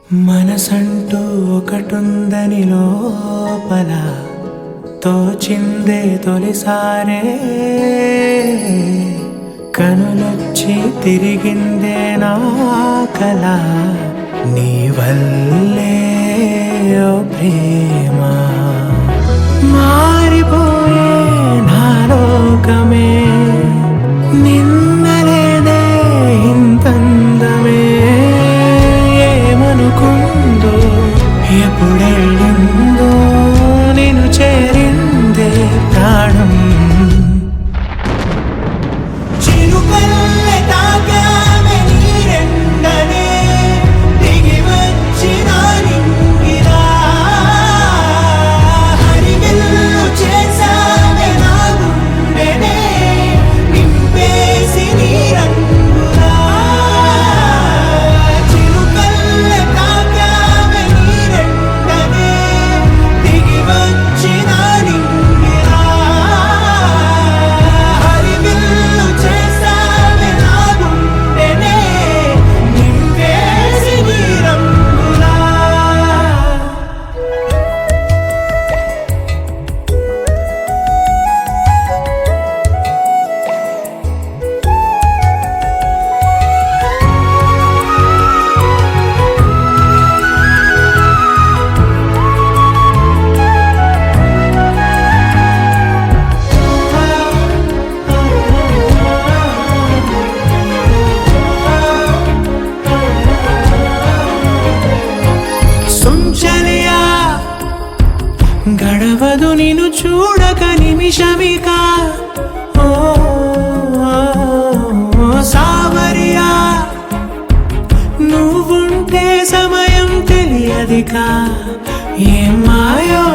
మనసంటూ ఒకటుందని లోపల తోచిందే తొలిసారే కనులొచ్చి తిరిగిందే నా కల నీ వల్లే ఓ ప్రేమ మారిపోయే నా లోకమే నిన్నలేదే ఇంతందమే ఏమనుకుందో ఎప్పుడెళ్ళిందో నేను చేరిందే ప్రాణం చిరుకల్లె తాకామె నీరెండనే దిగి వచ్చిన నింగిరా హరివిల్లు చేసామె నా గుండెనే నింపేసి నీరంగురా చిరుకల్లె తాకామె నీరెండనే దిగి వచ్చిన నింగిరా హరివిల్లు చేసామె నా గుండెనే నింపేసి నీరంగురా సుంచలియా గడవదు నిన్ను చూడక నిమిషమిక ఓ సావరియా నువ్వుంటే సమయం తెలియదిక ఏం మాయో